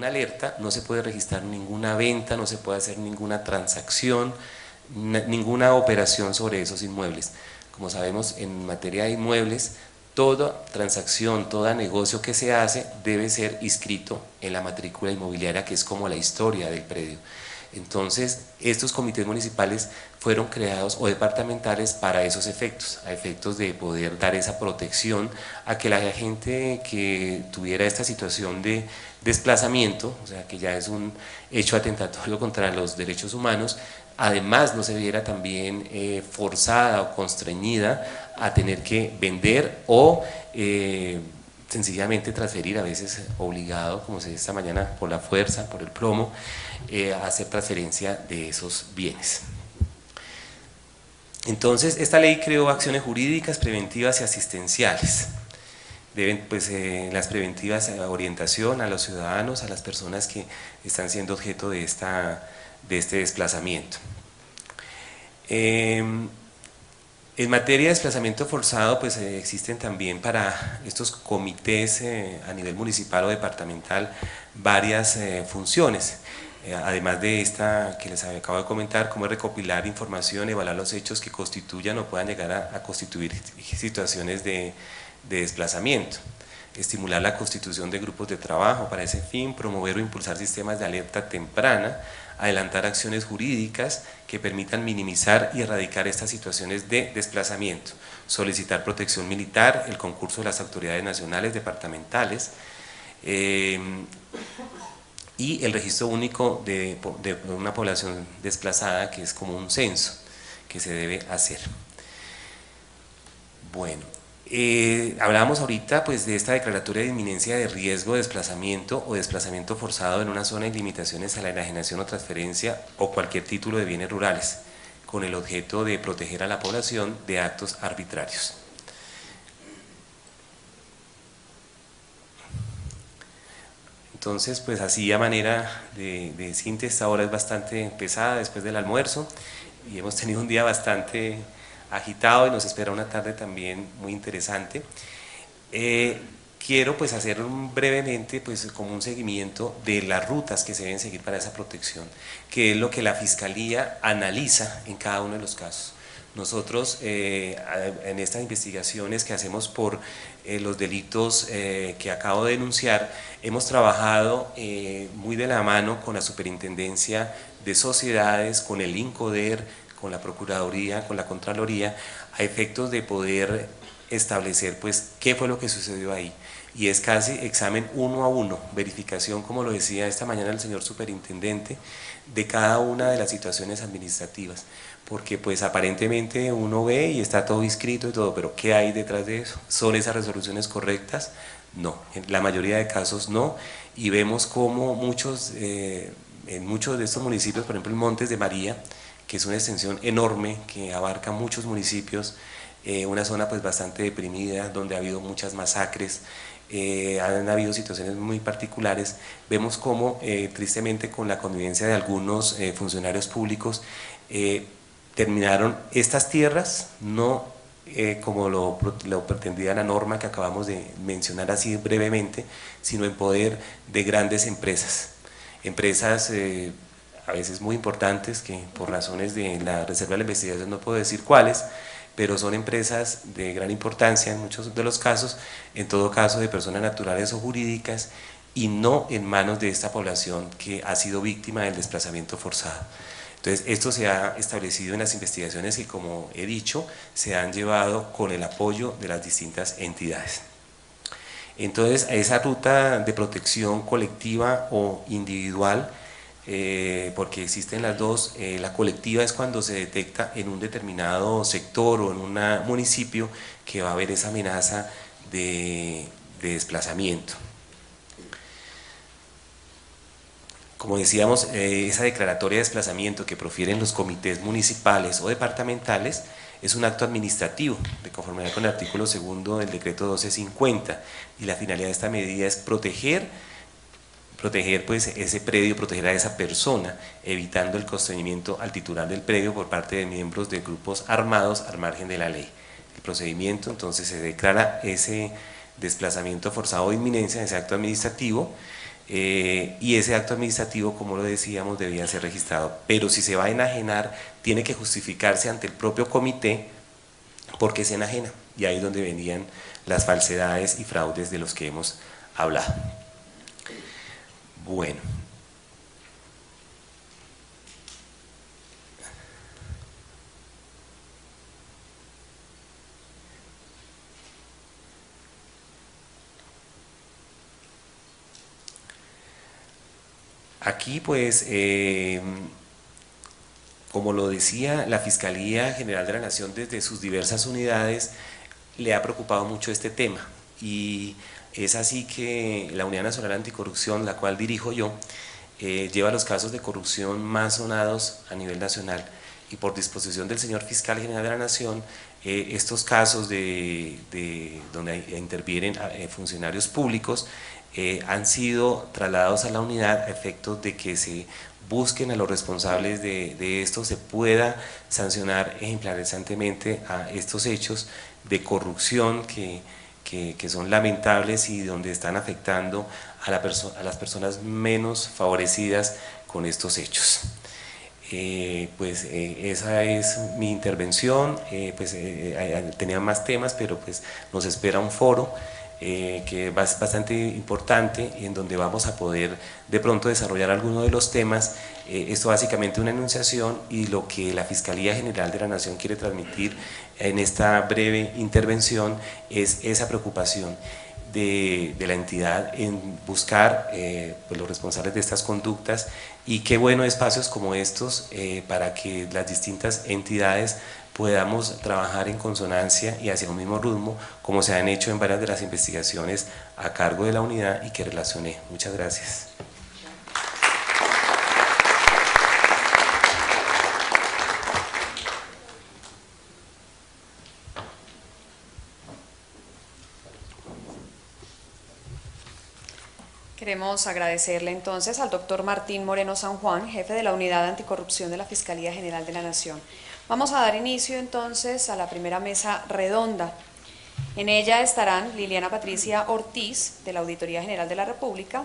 una alerta no se puede registrar ninguna venta, no se puede hacer ninguna transacción, ninguna operación sobre esos inmuebles. Como sabemos, en materia de inmuebles, toda transacción, todo negocio que se hace debe ser inscrito en la matrícula inmobiliaria, que es como la historia del predio. Entonces, estos comités municipales fueron creados o departamentales para esos efectos, a efectos de poder dar esa protección a que la gente que tuviera esta situación de desplazamiento, o sea, que ya es un hecho atentatorio contra los derechos humanos, además no se viera también forzada o constreñida a tener que vender o sencillamente transferir, a veces obligado, como se dice esta mañana, por la fuerza, por el plomo, a hacer transferencia de esos bienes. Entonces, esta ley creó acciones jurídicas, preventivas y asistenciales. Deben, pues, las preventivas, orientación a los ciudadanos, a las personas que están siendo objeto de este desplazamiento. En materia de desplazamiento forzado, pues existen también para estos comités a nivel municipal o departamental varias funciones. Además de esta que les acabo de comentar, como es recopilar información, evaluar los hechos que constituyan o puedan llegar a constituir situaciones de desplazamiento, estimular la constitución de grupos de trabajo para ese fin, promover o impulsar sistemas de alerta temprana, adelantar acciones jurídicas que permitan minimizar y erradicar estas situaciones de desplazamiento, solicitar protección militar, el concurso de las autoridades nacionales, departamentales, y el registro único de una población desplazada, que es como un censo que se debe hacer. Bueno, hablábamos ahorita pues de esta declaratoria de inminencia de riesgo de desplazamiento o desplazamiento forzado en una zona y limitaciones a la enajenación o transferencia o cualquier título de bienes rurales, con el objeto de proteger a la población de actos arbitrarios. Entonces, pues así a manera de síntesis, esta hora es bastante pesada después del almuerzo y hemos tenido un día bastante agitado y nos espera una tarde también muy interesante. Quiero pues hacer brevemente pues como un seguimiento de las rutas que se deben seguir para esa protección, que es lo que la Fiscalía analiza en cada uno de los casos. Nosotros en estas investigaciones que hacemos por los delitos que acabo de denunciar, hemos trabajado muy de la mano con la Superintendencia de Sociedades, con el INCODER, con la Procuraduría, con la Contraloría, a efectos de poder establecer pues qué fue lo que sucedió ahí. Y es casi examen uno a uno, verificación, como lo decía esta mañana el señor superintendente, de cada una de las situaciones administrativas, porque pues aparentemente uno ve y está todo inscrito y todo, pero ¿qué hay detrás de eso? ¿Son esas resoluciones correctas? No, en la mayoría de casos no, y vemos como en muchos de estos municipios, por ejemplo en Montes de María, que es una extensión enorme que abarca muchos municipios, una zona pues bastante deprimida, donde ha habido muchas masacres, han habido situaciones muy particulares. Vemos cómo tristemente con la convivencia de algunos funcionarios públicos terminaron estas tierras, no como lo pretendía la norma que acabamos de mencionar así brevemente, sino en poder de grandes empresas, a veces muy importantes, que por razones de la reserva de la investigación no puedo decir cuáles, pero son empresas de gran importancia en muchos de los casos, en todo caso de personas naturales o jurídicas, y no en manos de esta población que ha sido víctima del desplazamiento forzado. Entonces, esto se ha establecido en las investigaciones que, como he dicho, se han llevado con el apoyo de las distintas entidades. Entonces, esa ruta de protección colectiva o individual, porque existen las dos, la colectiva es cuando se detecta en un determinado sector o en un municipio que va a haber esa amenaza de desplazamiento. Como decíamos, esa declaratoria de desplazamiento que profieren los comités municipales o departamentales es un acto administrativo de conformidad con el artículo 2 del decreto 1250, y la finalidad de esta medida es proteger pues ese predio, proteger a esa persona, evitando el constreñimiento al titular del predio por parte de miembros de grupos armados al margen de la ley. El procedimiento, entonces, se declara ese desplazamiento forzado de inminencia, ese acto administrativo, y ese acto administrativo, como lo decíamos, debía ser registrado. Pero si se va a enajenar, tiene que justificarse ante el propio comité por qué se enajena, y ahí es donde venían las falsedades y fraudes de los que hemos hablado. Bueno. Aquí pues, como lo decía, la Fiscalía General de la Nación desde sus diversas unidades le ha preocupado mucho este tema, y es así que la Unidad Nacional Anticorrupción, la cual dirijo yo, lleva los casos de corrupción más sonados a nivel nacional, y por disposición del señor Fiscal General de la Nación, estos casos donde intervienen funcionarios públicos han sido trasladados a la unidad a efectos de que se busquen a los responsables de esto, se pueda sancionar ejemplarizantemente a estos hechos de corrupción que son lamentables y donde están afectando a las personas menos favorecidas con estos hechos. Esa es mi intervención. Tenía más temas, pero pues nos espera un foro que es bastante importante, y en donde vamos a poder de pronto desarrollar algunos de los temas. Esto básicamente una enunciación, y lo que la Fiscalía General de la Nación quiere transmitir en esta breve intervención es esa preocupación de la entidad en buscar pues los responsables de estas conductas, y qué bueno espacios como estos para que las distintas entidades podamos trabajar en consonancia y hacia un mismo ritmo, como se han hecho en varias de las investigaciones a cargo de la unidad y que relacioné. Muchas gracias. Queremos agradecerle entonces al doctor Martín Moreno San Juan, jefe de la Unidad Anticorrupción de la Fiscalía General de la Nación. Vamos a dar inicio entonces a la primera mesa redonda. En ella estarán Liliana Patricia Ortiz, de la Auditoría General de la República,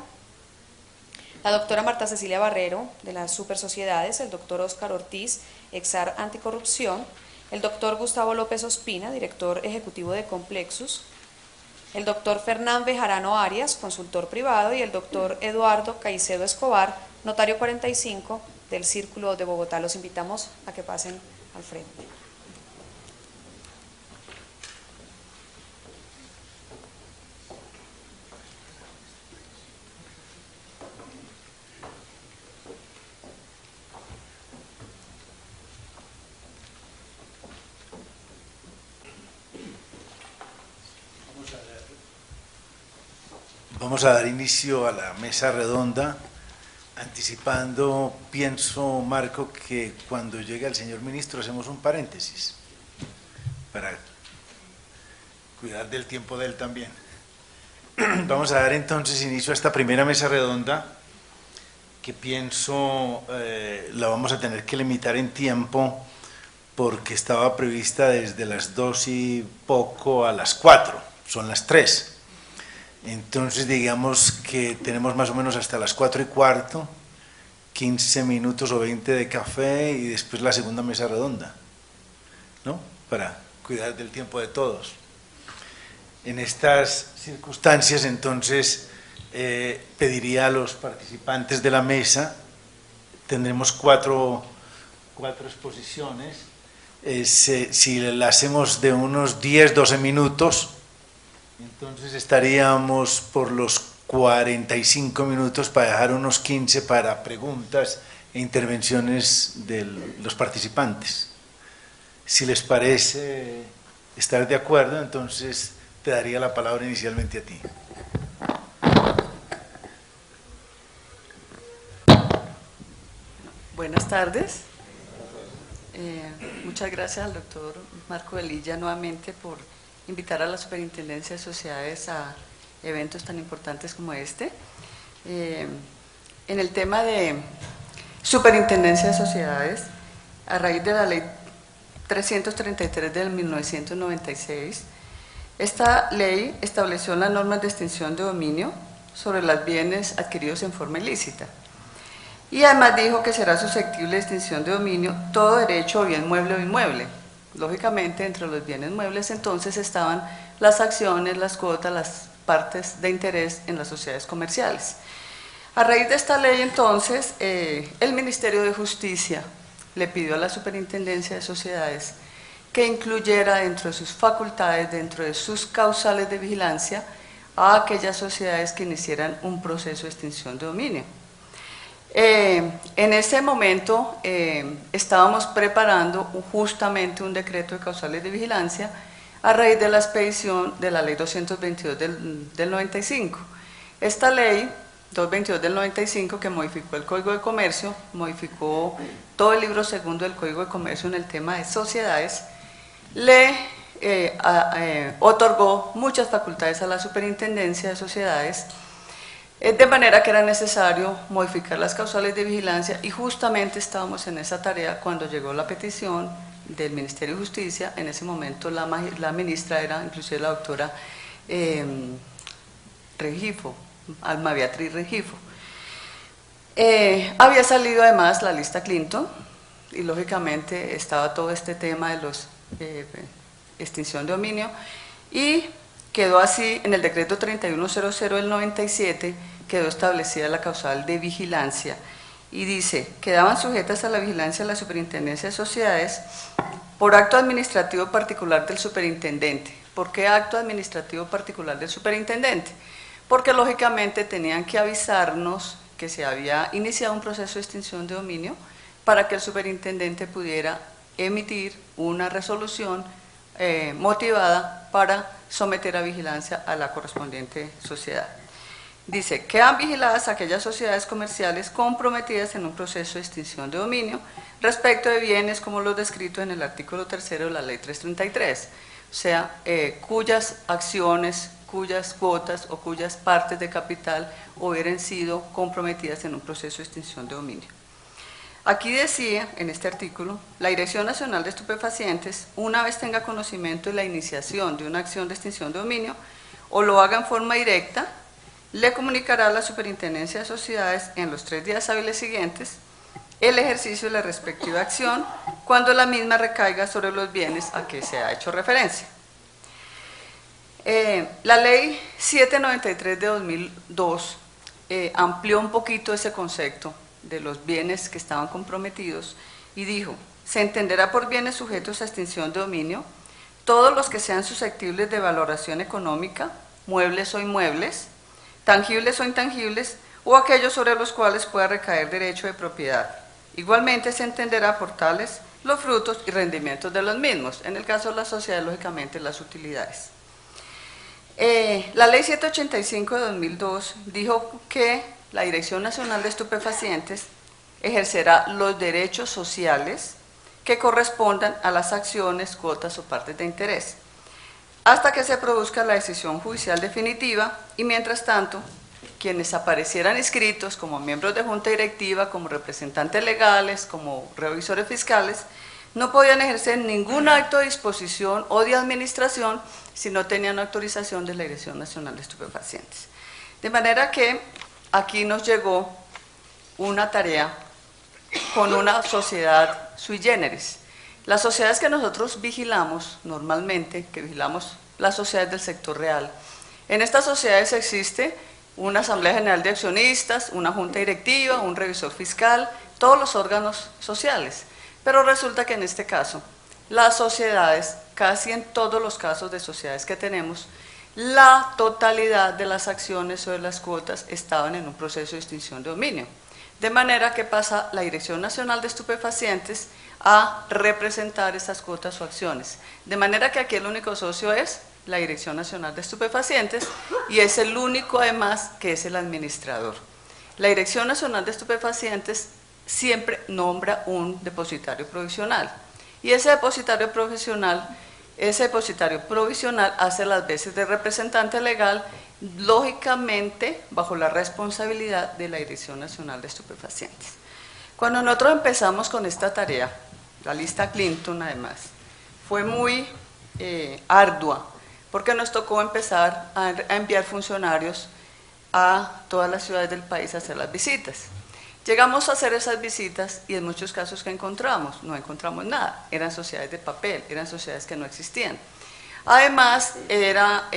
la doctora Marta Cecilia Barrero, de las Supersociedades, el doctor Óscar Ortiz, exar Anticorrupción, el doctor Gustavo López Ospina, director ejecutivo de Complexus, el doctor Fernán Bejarano Arias, consultor privado, y el doctor Eduardo Caicedo Escobar, notario 45 del Círculo de Bogotá. Los invitamos a que pasen al frente. Vamos a dar inicio a la mesa redonda, anticipando, pienso, Marco, que cuando llegue el señor ministro hacemos un paréntesis para cuidar del tiempo de él también. Vamos a dar entonces inicio a esta primera mesa redonda, que pienso la vamos a tener que limitar en tiempo, porque estaba prevista desde las 2 y poco a las 4, son las 3. Entonces digamos que tenemos más o menos hasta las 4 y cuarto, 15 minutos o 20 de café, y después la segunda mesa redonda, ¿no? Para cuidar del tiempo de todos. En estas circunstancias, entonces, pediría a los participantes de la mesa, tendremos cuatro exposiciones, si la hacemos de unos 10-12 minutos, entonces estaríamos por los 45 minutos, para dejar unos 15 para preguntas e intervenciones de los participantes. Si les parece estar de acuerdo, entonces te daría la palabra inicialmente a ti. Buenas tardes. Muchas gracias al doctor Marco Velilla nuevamente por invitar a la Superintendencia de Sociedades a eventos tan importantes como este. En el tema de Superintendencia de Sociedades, a raíz de la Ley 333 del 1996, esta ley estableció las normas de extinción de dominio, sobre los bienes adquiridos en forma ilícita. Y además dijo que será susceptible de extinción de dominio todo derecho o bien mueble o inmueble. Lógicamente, entre los bienes muebles entonces estaban las acciones, las cuotas, las partes de interés en las sociedades comerciales. A raíz de esta ley entonces, el Ministerio de Justicia le pidió a la Superintendencia de Sociedades que incluyera dentro de sus facultades, dentro de sus causales de vigilancia, a aquellas sociedades que iniciaran un proceso de extinción de dominio. En ese momento estábamos preparando justamente un decreto de causales de vigilancia a raíz de la expedición de la ley 222 del 95. Esta ley 222 del 95, que modificó el Código de Comercio, modificó todo el libro segundo del Código de Comercio en el tema de sociedades, le otorgó muchas facultades a la Superintendencia de Sociedades, de manera que era necesario modificar las causales de vigilancia, y justamente estábamos en esa tarea cuando llegó la petición del Ministerio de Justicia. En ese momento la ministra era inclusive la doctora Rengifo, Alma Beatriz Rengifo. Había salido además la lista Clinton y lógicamente estaba todo este tema de los extinción de dominio, y quedó así en el decreto 3100 del 97, quedó establecida la causal de vigilancia y dice: quedaban sujetas a la vigilancia de la Superintendencia de Sociedades por acto administrativo particular del superintendente. ¿Por qué acto administrativo particular del superintendente? Porque lógicamente tenían que avisarnos que se había iniciado un proceso de extinción de dominio para que el superintendente pudiera emitir una resolución motivada para someter a vigilancia a la correspondiente sociedad. Dice: quedan vigiladas aquellas sociedades comerciales comprometidas en un proceso de extinción de dominio respecto de bienes como los descritos en el artículo 3 de la ley 333, o sea, cuyas acciones, cuyas cuotas o cuyas partes de capital hubieran sido comprometidas en un proceso de extinción de dominio. Aquí decía, en este artículo, la Dirección Nacional de Estupefacientes, una vez tenga conocimiento de la iniciación de una acción de extinción de dominio o lo haga en forma directa, le comunicará a la Superintendencia de Sociedades en los 3 días hábiles siguientes el ejercicio de la respectiva acción cuando la misma recaiga sobre los bienes a que se ha hecho referencia. La ley 793 de 2002 amplió un poquito ese concepto de los bienes que estaban comprometidos y dijo: se entenderá por bienes sujetos a extinción de dominio todos los que sean susceptibles de valoración económica, muebles o inmuebles, tangibles o intangibles, o aquellos sobre los cuales pueda recaer derecho de propiedad. Igualmente se entenderá por tales los frutos y rendimientos de los mismos, en el caso de las sociedades, lógicamente las utilidades. La ley 785 de 2002 dijo que la Dirección Nacional de Estupefacientes ejercerá los derechos sociales que correspondan a las acciones, cuotas o partes de interés, hasta que se produzca la decisión judicial definitiva, y mientras tanto, quienes aparecieran inscritos como miembros de junta directiva, como representantes legales, como revisores fiscales, no podían ejercer ningún acto de disposición o de administración si no tenían autorización de la Dirección Nacional de Estupefacientes. De manera que aquí nos llegó una tarea con una sociedad sui generis. Las sociedades que nosotros vigilamos normalmente, que vigilamos las sociedades del sector real, en estas sociedades existe una Asamblea General de Accionistas, una Junta Directiva, un revisor fiscal, todos los órganos sociales. Pero resulta que en este caso, las sociedades, casi en todos los casos de sociedades que tenemos, la totalidad de las acciones o de las cuotas estaban en un proceso de extinción de dominio. De manera que pasa la Dirección Nacional de Estupefacientes a representar esas cuotas o acciones. De manera que aquí el único socio es la Dirección Nacional de Estupefacientes, y es el único además que es el administrador. La Dirección Nacional de Estupefacientes siempre nombra un depositario provisional, y ese depositario provisional hace las veces de representante legal, lógicamente bajo la responsabilidad de la Dirección Nacional de Estupefacientes. Cuando nosotros empezamos con esta tarea, la lista Clinton además, fue muy ardua, porque nos tocó empezar a enviar funcionarios a todas las ciudades del país a hacer las visitas. Llegamos a hacer esas visitas y en muchos casos que encontramos, no encontramos nada, eran sociedades de papel, eran sociedades que no existían. Además, era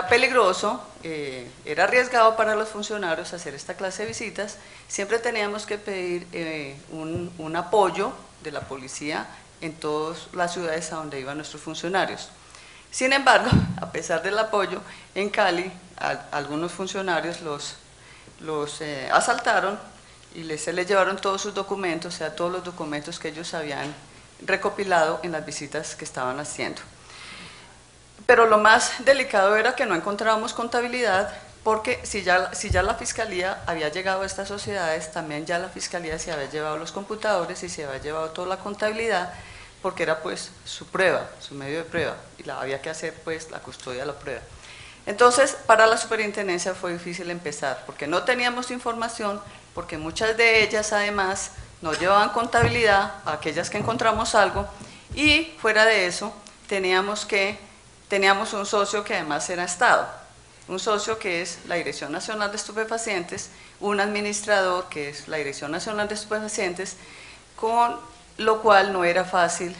peligroso, era arriesgado para los funcionarios hacer esta clase de visitas. Siempre teníamos que pedir un apoyo de la policía en todas las ciudades a donde iban nuestros funcionarios. Sin embargo, a pesar del apoyo, en Cali algunos funcionarios los asaltaron y se les llevaron todos sus documentos, o sea, todos los documentos que ellos habían recopilado en las visitas que estaban haciendo. Pero lo más delicado era que no encontrábamos contabilidad, porque si ya la Fiscalía había llegado a estas sociedades, también ya la Fiscalía se había llevado los computadores y se había llevado toda la contabilidad, porque era pues su prueba, su medio de prueba, y había que hacer pues la custodia de la prueba. Entonces, para la superintendencia fue difícil empezar, porque no teníamos información, porque muchas de ellas además no llevaban contabilidad, aquellas que encontramos algo, y fuera de eso teníamos un socio que además era Estado, un socio que es la Dirección Nacional de Estupefacientes, un administrador que es la Dirección Nacional de Estupefacientes, con lo cual no era fácil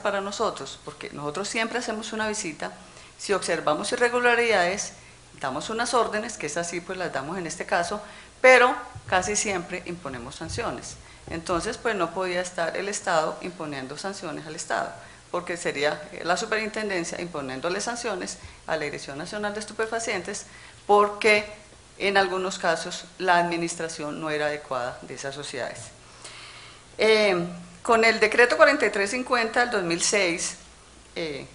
para nosotros, porque nosotros siempre hacemos una visita, si observamos irregularidades, damos unas órdenes, que es así, pues las damos en este caso, pero casi siempre imponemos sanciones. Entonces, pues no podía estar el Estado imponiendo sanciones al Estado, porque sería la superintendencia imponiéndole sanciones a la Dirección Nacional de Estupefacientes, porque en algunos casos la administración no era adecuada de esas sociedades. Con el decreto 4350 del 2006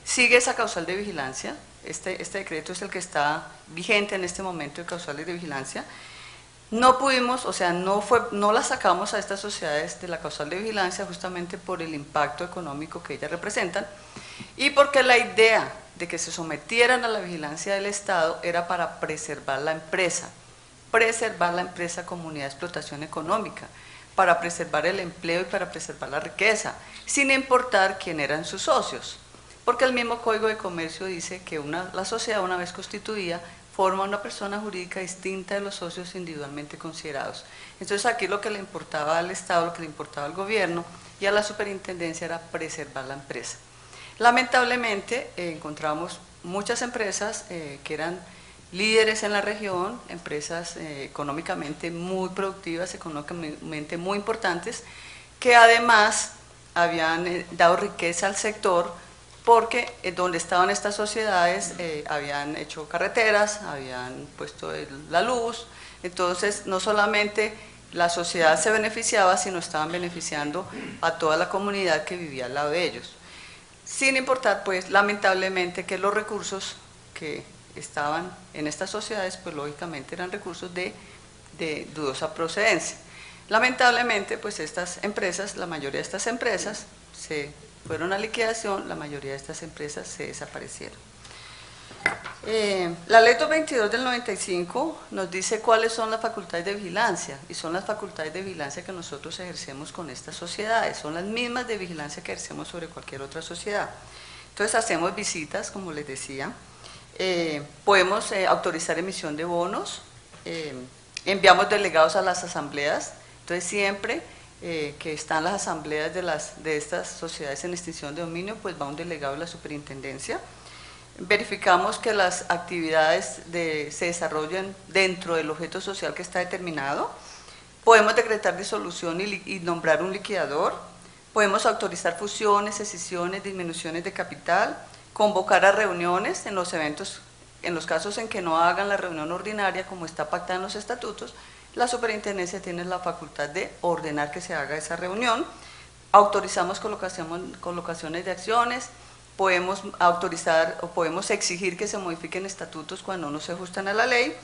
sigue esa causal de vigilancia. Este decreto es el que está vigente en este momento de causales de vigilancia. No pudimos, o sea, no la sacamos a estas sociedades de la causal de vigilancia justamente por el impacto económico que ellas representan y porque la idea de que se sometieran a la vigilancia del Estado era para preservar la empresa como unidad de explotación económica, para preservar el empleo y para preservar la riqueza, sin importar quién eran sus socios. Porque el mismo Código de Comercio dice que la sociedad, una vez constituida, forma una persona jurídica distinta de los socios individualmente considerados. Entonces aquí lo que le importaba al Estado, lo que le importaba al gobierno y a la superintendencia era preservar la empresa. Lamentablemente encontramos muchas empresas que eran líderes en la región, empresas económicamente muy productivas, económicamente muy importantes, que además habían dado riqueza al sector, porque donde estaban estas sociedades habían hecho carreteras, habían puesto la luz, entonces no solamente la sociedad se beneficiaba, sino estaban beneficiando a toda la comunidad que vivía al lado de ellos. Sin importar, pues, lamentablemente que los recursos que estaban en estas sociedades, pues lógicamente eran recursos de dudosa procedencia. Lamentablemente, pues estas empresas, la mayoría de estas empresas se fueron a liquidación, la mayoría de estas empresas se desaparecieron. La ley 222 del 95 nos dice cuáles son las facultades de vigilancia, y son las facultades de vigilancia que nosotros ejercemos con estas sociedades, son las mismas de vigilancia que ejercemos sobre cualquier otra sociedad. Entonces hacemos visitas, como les decía, podemos autorizar emisión de bonos, enviamos delegados a las asambleas, entonces siempre que están las asambleas de estas sociedades en extinción de dominio, pues va un delegado de la superintendencia. Verificamos que las actividades se desarrollen dentro del objeto social que está determinado. Podemos decretar disolución y nombrar un liquidador. Podemos autorizar fusiones, escisiones, disminuciones de capital, convocar a reuniones en los eventos, en los casos en que no hagan la reunión ordinaria como está pactada en los estatutos. La superintendencia tiene la facultad de ordenar que se haga esa reunión. Autorizamos colocaciones de acciones, podemos autorizar o podemos exigir que se modifiquen estatutos cuando no se ajustan a la ley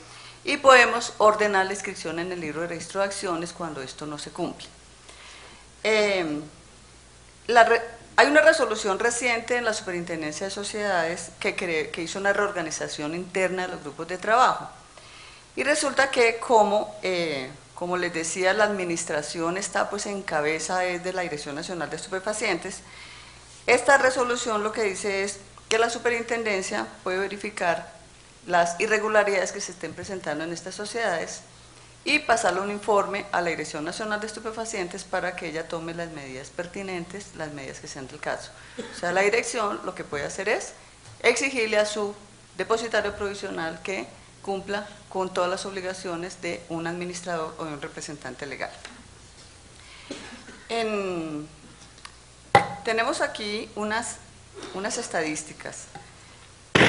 y podemos ordenar la inscripción en el libro de registro de acciones cuando esto no se cumple. Hay una resolución reciente en la Superintendencia de Sociedades que hizo una reorganización interna de los grupos de trabajo. Y resulta que como les decía, la administración está pues en cabeza de la Dirección Nacional de Estupefacientes. Esta resolución lo que dice es que la superintendencia puede verificar las irregularidades que se estén presentando en estas sociedades y pasarle un informe a la Dirección Nacional de Estupefacientes para que ella tome las medidas pertinentes, las medidas que sean del caso. O sea, la dirección lo que puede hacer es exigirle a su depositario provisional que cumpla con todas las obligaciones de un administrador o de un representante legal. Tenemos aquí unas estadísticas.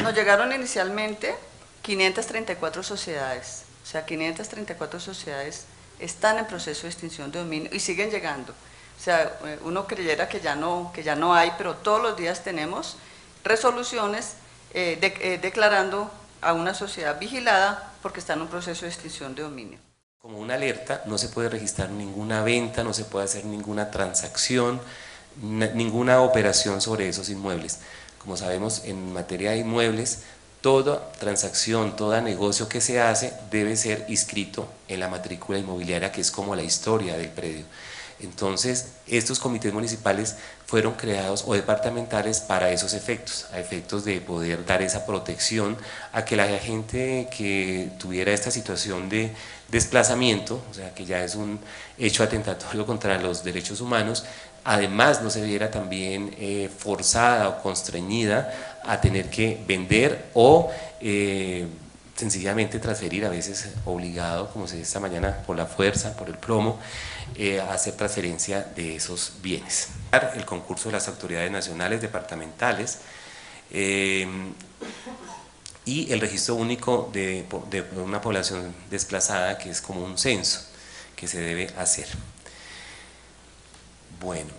Nos llegaron inicialmente 534 sociedades, o sea, 534 sociedades están en proceso de extinción de dominio y siguen llegando. O sea, uno creyera que ya no hay, pero todos los días tenemos resoluciones declarando a una sociedad vigilada porque está en un proceso de extinción de dominio. Como una alerta, no se puede registrar ninguna venta, no se puede hacer ninguna transacción, ninguna operación sobre esos inmuebles. Como sabemos, en materia de inmuebles, toda transacción, todo negocio que se hace debe ser inscrito en la matrícula inmobiliaria, que es como la historia del predio. Entonces, estos comités municipales fueron creados o departamentales para esos efectos, a efectos de poder dar esa protección a que la gente que tuviera esta situación de desplazamiento, o sea, que ya es un hecho atentatorio contra los derechos humanos, además no se viera también forzada o constreñida a tener que vender o sencillamente transferir, a veces obligado, como se dice esta mañana, por la fuerza, por el plomo, a hacer transferencia de esos bienes. El concurso de las autoridades nacionales, departamentales, y el registro único de una población desplazada, que es como un censo que se debe hacer. Bueno,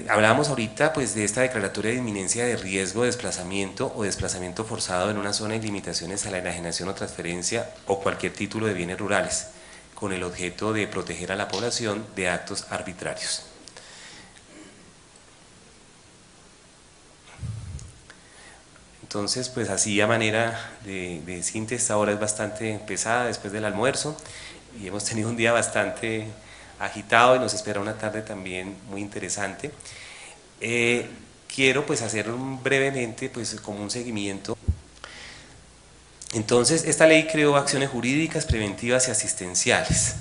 hablábamos ahorita pues de esta declaratoria de inminencia de riesgo de desplazamiento o desplazamiento forzado en una zona y limitaciones a la enajenación o transferencia o cualquier título de bienes rurales, con el objeto de proteger a la población de actos arbitrarios. Entonces, pues así a manera de síntesis, esta hora es bastante pesada después del almuerzo y hemos tenido un día bastante agitado y nos espera una tarde también muy interesante. Quiero pues hacer brevemente pues como un seguimiento. Entonces, esta ley creó acciones jurídicas, preventivas y asistenciales.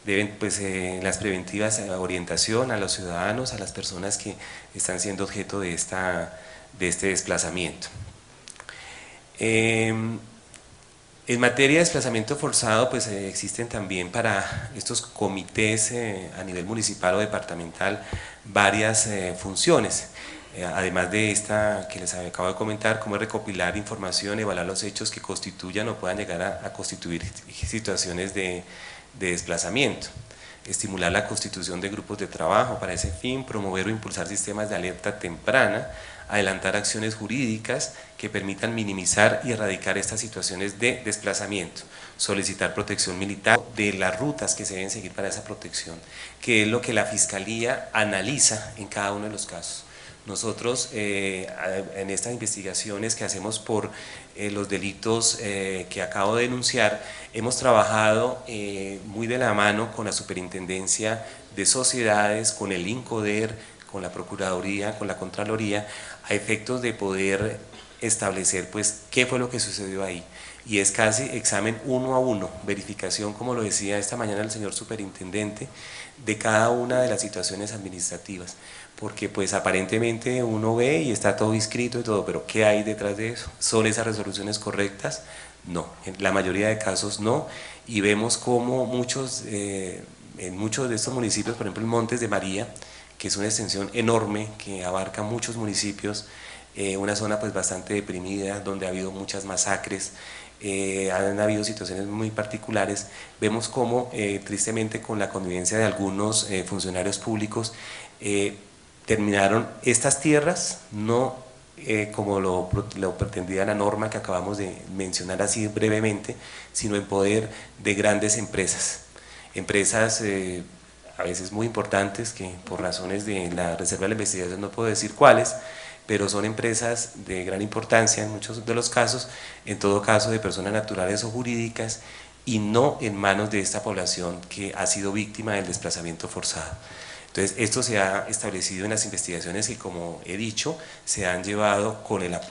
Deben pues las preventivas orientación a los ciudadanos, a las personas que están siendo objeto de este desplazamiento. En materia de desplazamiento forzado, pues existen también para estos comités a nivel municipal o departamental varias funciones, además de esta que les acabo de comentar, como es recopilar información, evaluar los hechos que constituyan o puedan llegar a constituir situaciones de desplazamiento, estimular la constitución de grupos de trabajo para ese fin, promover o impulsar sistemas de alerta temprana, adelantar acciones jurídicas que permitan minimizar y erradicar estas situaciones de desplazamiento, solicitar protección militar de las rutas que se deben seguir para esa protección, que es lo que la Fiscalía analiza en cada uno de los casos. Nosotros en estas investigaciones que hacemos por los delitos que acabo de denunciar, hemos trabajado muy de la mano con la Superintendencia de Sociedades, con el INCODER, con la Procuraduría, con la Contraloría, a efectos de poder establecer pues qué fue lo que sucedió ahí. Y es casi examen uno a uno, verificación, como lo decía esta mañana el señor superintendente, de cada una de las situaciones administrativas, porque pues aparentemente uno ve y está todo inscrito y todo, pero ¿qué hay detrás de eso? ¿Son esas resoluciones correctas? No, en la mayoría de casos no, y vemos como en muchos de estos municipios, por ejemplo en Montes de María, que es una extensión enorme que abarca muchos municipios, una zona pues bastante deprimida, donde ha habido muchas masacres, han habido situaciones muy particulares. Vemos cómo tristemente con la convivencia de algunos funcionarios públicos terminaron estas tierras, no como lo pretendía la norma que acabamos de mencionar así brevemente, sino en poder de grandes empresas, a veces muy importantes, que por razones de la reserva de la investigación no puedo decir cuáles, pero son empresas de gran importancia en muchos de los casos, en todo caso de personas naturales o jurídicas, y no en manos de esta población que ha sido víctima del desplazamiento forzado. Entonces, esto se ha establecido en las investigaciones que, como he dicho, se han llevado con el apoyo